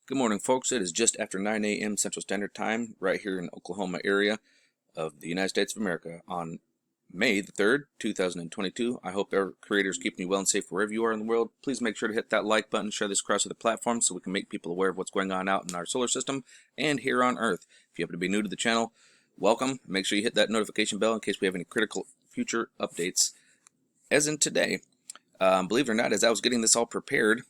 Good morning, folks. It is just after 9 a.m. Central Standard Time right here in Oklahoma area of the United States of America on May the 3rd, 2022. I hope our creators keeping you well and safe wherever you are in the world. Please make sure to hit that like button, share this across other platforms so we can make people aware of what's going on out in our solar system and here on Earth. If you happen to be new to the channel, welcome. Make sure you hit that notification bell in case we have any critical future updates. As in today, believe it or not, as I was getting this all prepared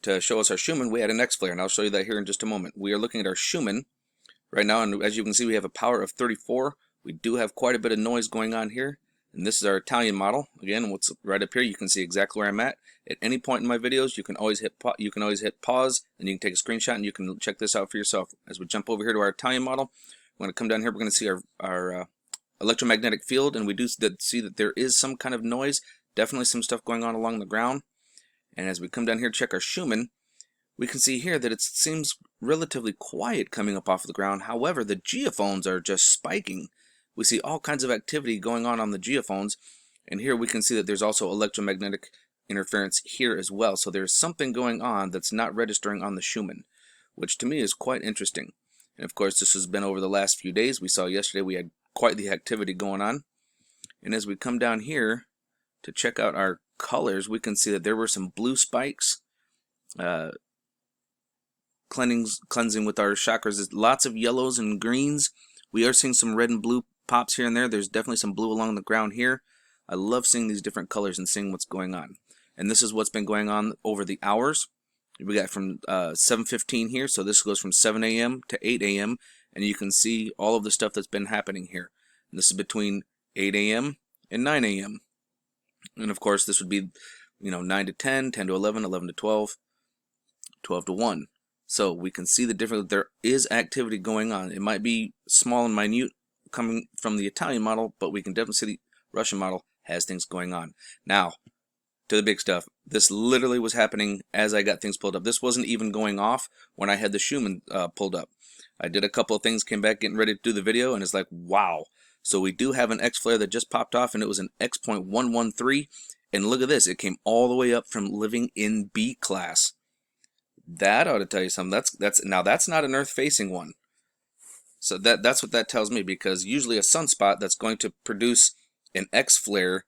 to show us our Schumann, we had an X-flare, and I'll show you that here in just a moment. We are looking at our Schumann right now, and as you can see, we have a power of 34. We do have quite a bit of noise going on here, and this is our Italian model. Again, what's right up here, you can see exactly where I'm at. At any point in my videos, you can always hit pause, and you can take a screenshot, and you can check this out for yourself. As we jump over here to our Italian model, we're going to come down here. We're going to see our electromagnetic field, and we do see that there is some kind of noise. Definitely some stuff going on along the ground. And as we come down here to check our Schumann, we can see here that it seems relatively quiet coming up off of the ground. However, the geophones are just spiking. We see all kinds of activity going on the geophones. And here we can see that there's also electromagnetic interference here as well. So there's something going on that's not registering on the Schumann, which to me is quite interesting. And of course, this has been over the last few days. We saw yesterday we had quite the activity going on. And as we come down here to check out our colors, we can see that there were some blue spikes, cleansing with our chakras. There's lots of yellows and greens. We are seeing some red and blue pops here and there. There's definitely some blue along the ground here. I love seeing these different colors and seeing what's going on. And this is what's been going on over the hours. We got from 7:15 here, so this goes from 7 a.m. to 8 a.m. and you can see all of the stuff that's been happening here. And this is between 8 a.m. and 9 a.m. And of course, this would be, 9 to 10, 10 to 11, 11 to 12, 12 to 1. So we can see the difference. There is activity going on. It might be small and minute coming from the Italian model, but we can definitely see the Russian model has things going on. Now, to the big stuff. This literally was happening as I got things pulled up. This wasn't even going off when I had the Schumann pulled up. I did a couple of things, came back getting ready to do the video, and it's like, wow. So we do have an X flare that just popped off, and it was an X.113. And look at this. It came all the way up from living in B class. That ought to tell you something. Now that's not an Earth-facing one. So that's what that tells me, because usually a sunspot that's going to produce an X flare,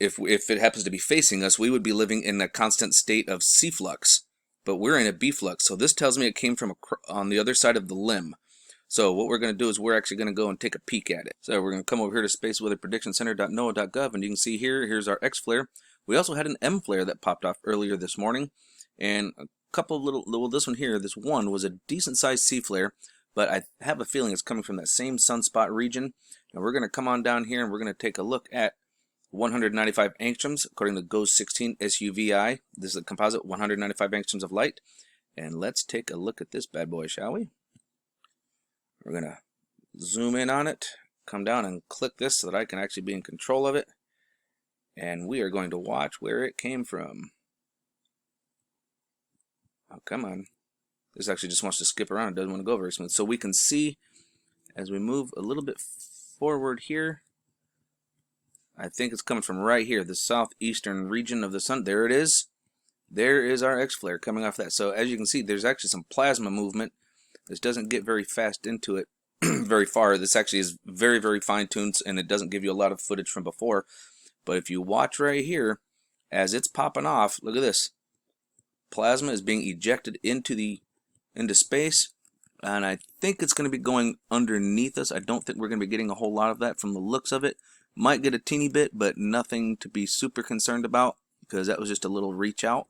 if it happens to be facing us, we would be living in a constant state of C flux. But we're in a B flux. So this tells me it came from on the other side of the limb. So what we're going to do is we're actually going to go and take a peek at it. So we're going to come over here to spaceweatherpredictioncenter.noaa.gov, and you can see here's our X flare. We also had an M flare that popped off earlier this morning, and a couple well, this one was a decent sized C flare, but I have a feeling it's coming from that same sunspot region. And we're going to come on down here and we're going to take a look at 195 angstroms according to GOES 16 SUVI. This is a composite 195 angstroms of light. And let's take a look at this bad boy, shall we? We're going to zoom in on it, come down and click this so that I can actually be in control of it. And we are going to watch where it came from. Oh, come on. This actually just wants to skip around. It doesn't want to go very smooth. So we can see as we move a little bit forward here, I think it's coming from right here, the southeastern region of the sun. There it is. There is our X flare coming off that. So as you can see, there's actually some plasma movement. This doesn't get very fast into it very far. This actually is very, very fine-tuned, and it doesn't give you a lot of footage from before. But if you watch right here, as it's popping off, look at this. Plasma is being ejected into space, and I think it's going to be going underneath us. I don't think we're going to be getting a whole lot of that from the looks of it. Might get a teeny bit, but nothing to be super concerned about, because that was just a little reach out.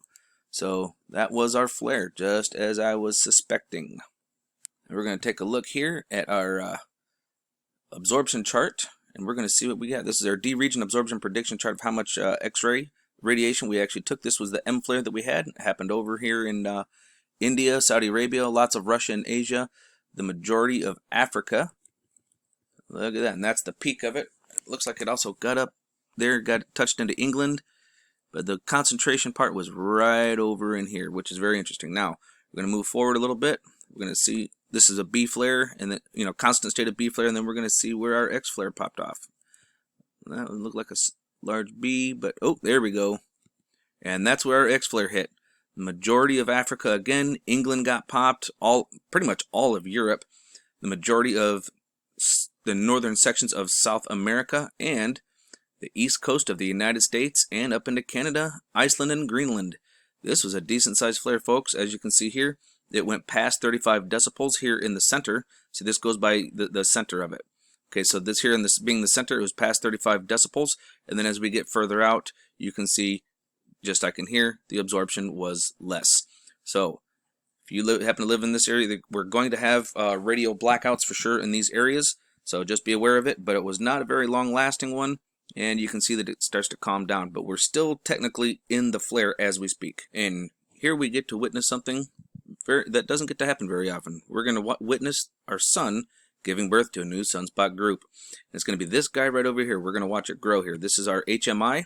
So that was our flare, just as I was suspecting. And we're going to take a look here at our absorption chart, and we're going to see what we got. This is our D region absorption prediction chart of how much X-ray radiation we actually took. This was the M flare that we had. It happened over here in India, Saudi Arabia, lots of Russia and Asia, the majority of Africa. Look at that, and that's the peak of it. It looks like it also got up there, got touched into England, but the concentration part was right over in here, which is very interesting. Now, we're going to move forward a little bit. We're going to see this is a B flare, and then, constant state of B flare, and then we're going to see where our X flare popped off. That would look like a large B, but oh, there we go. And that's where our X flare hit. Majority of Africa again. England got popped. Pretty much all of Europe. The majority of the northern sections of South America and the east coast of the United States and up into Canada, Iceland, and Greenland. This was a decent sized flare, folks. As you can see here, it went past 35 decibels here in the center. So this goes by the center of it. Okay, so this here, in this being the center, it was past 35 decibels. And then as we get further out, you can see, just like in here, the absorption was less. So if you happen to live in this area, we're going to have radio blackouts for sure in these areas. So just be aware of it. But it was not a very long lasting one. And you can see that it starts to calm down. But we're still technically in the flare as we speak. And here we get to witness something that doesn't get to happen very often. We're going to witness our sun giving birth to a new sunspot group. And it's going to be this guy right over here. We're going to watch it grow here. This is our HMI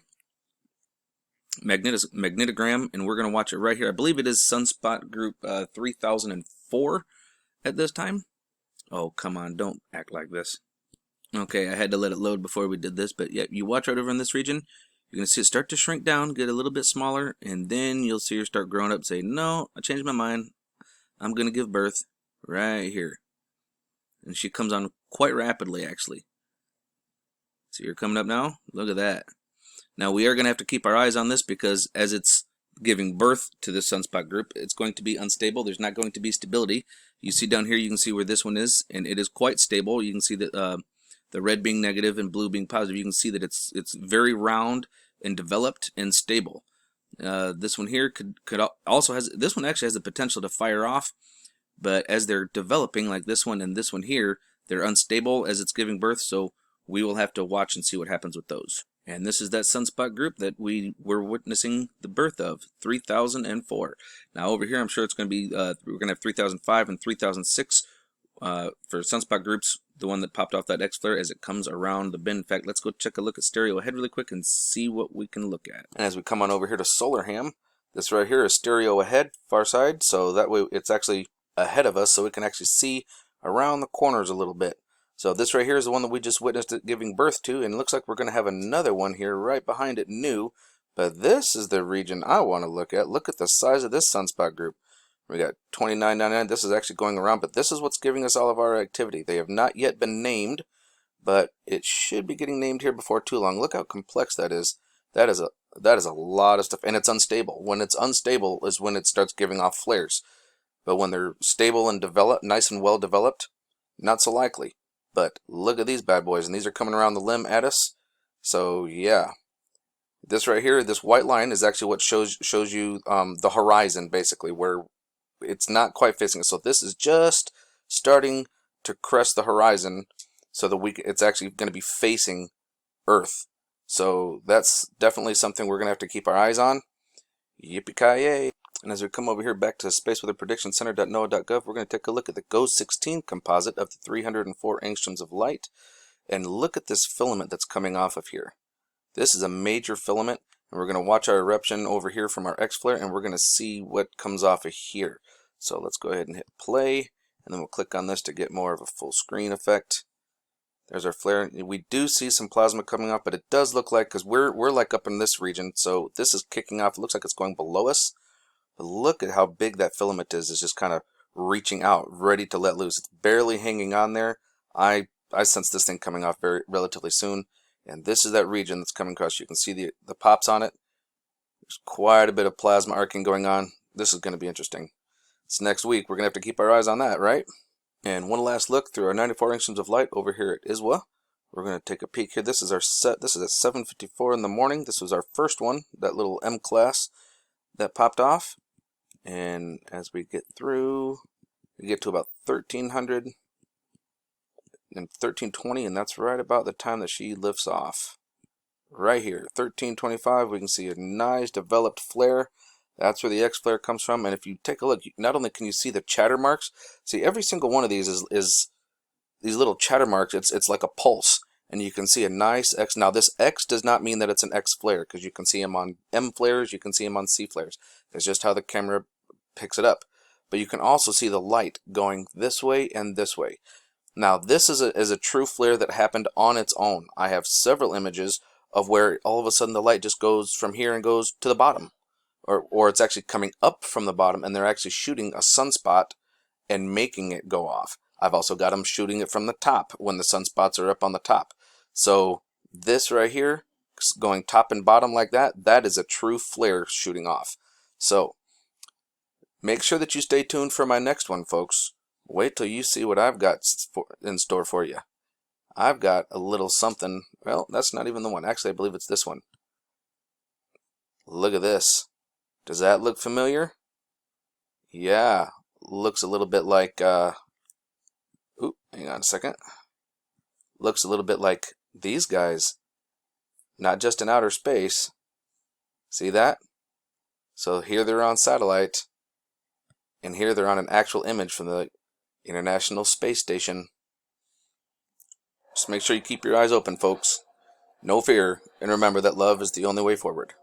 magnetogram, and we're going to watch it right here. I believe it is sunspot group 3004 at this time. Oh, come on, don't act like this. Okay, I had to let it load before we did this, but yeah, you watch right over in this region. You're going to see it start to shrink down, get a little bit smaller, and then you'll see her start growing up and say, no, I changed my mind. I'm going to give birth right here. And she comes on quite rapidly, actually. See her coming up now? Look at that. Now, we are going to have to keep our eyes on this because as it's giving birth to this sunspot group, it's going to be unstable. There's not going to be stability. You see down here, you can see where this one is, and it is quite stable. You can see that the red being negative and blue being positive. You can see that it's very round and developed and stable. This one here could also has, this one actually has the potential to fire off, but as they're developing, like this one and this one here, they're unstable as it's giving birth, so we will have to watch and see what happens with those. And this is that sunspot group that we were witnessing the birth of, 3004. Now over here, I'm sure it's going to be, we're going to have 3005 and 3006 for sunspot groups, the one that popped off that X flare as it comes around the bend. In fact, let's go check a look at stereo ahead really quick and see what we can look at. And as we come on over here to solar ham, this right here is stereo ahead, far side, so that way it's actually ahead of us, so we can actually see around the corners a little bit. So this right here is the one that we just witnessed it giving birth to, and it looks like we're going to have another one here right behind it new. But this is the region I want to look at. Look at the size of this sunspot group. We got 2999. This is actually going around, but this is what's giving us all of our activity. They have not yet been named, but it should be getting named here before too long. Look how complex that is. That is a lot of stuff, and it's unstable. When it's unstable is when it starts giving off flares. But when they're stable and developed, nice and well developed, not so likely. But look at these bad boys, and these are coming around the limb at us. So yeah, this right here, this white line is actually what shows you the horizon, basically, where it's not quite facing us. So this is just starting to crest the horizon, so that it's actually going to be facing Earth. So that's definitely something we're going to have to keep our eyes on. Yippee-ki-yay! And as we come over here back to spaceweatherpredictioncenter.noaa.gov, we're going to take a look at the GO-16 composite of the 304 angstroms of light. And look at this filament that's coming off of here. This is a major filament, and we're going to watch our eruption over here from our X-flare, and we're going to see what comes off of here. So let's go ahead and hit play, and then we'll click on this to get more of a full screen effect. There's our flare. We do see some plasma coming off, but it does look like, because we're like up in this region, so this is kicking off. It looks like it's going below us. But look at how big that filament is. It's just kind of reaching out, ready to let loose. It's barely hanging on there. I sense this thing coming off relatively soon. And this is that region that's coming across. You can see the pops on it. There's quite a bit of plasma arcing going on. This is going to be interesting. It's next week. We're going to have to keep our eyes on that, right? And one last look through our 94 angstroms of light over here at ISWA. We're going to take a peek here. This is our set. This is at 7:54 in the morning. This was our first one, that little M class that popped off. And as we get through, we get to about 1300 and 1320, and that's right about the time that she lifts off. Right here, 1325, we can see a nice developed flare. That's where the X flare comes from. And if you take a look, not only can you see the chatter marks, see every single one of these is these little chatter marks. It's like a pulse, and you can see a nice X. Now this X does not mean that it's an X flare, because you can see them on M flares, you can see them on C flares. It's just how the camera picks it up. But you can also see the light going this way and this way. Now this is a true flare that happened on its own. I have several images of where all of a sudden the light just goes from here and goes to the bottom, or it's actually coming up from the bottom, and they're actually shooting a sunspot and making it go off. I've also got them shooting it from the top when the sunspots are up on the top. So this right here, going top and bottom like that, that is a true flare shooting off. So make sure that you stay tuned for my next one, folks. Wait till you see what I've got in store for you. I've got a little something. Well, that's not even the one. Actually, I believe it's this one. Look at this. Does that look familiar? Yeah, looks a little bit like, oop, hang on a second. Looks a little bit like these guys. Not just in outer space. See that? So here they're on satellite, and here they're on an actual image from the International Space Station. Just make sure you keep your eyes open, folks. No fear, and remember that love is the only way forward.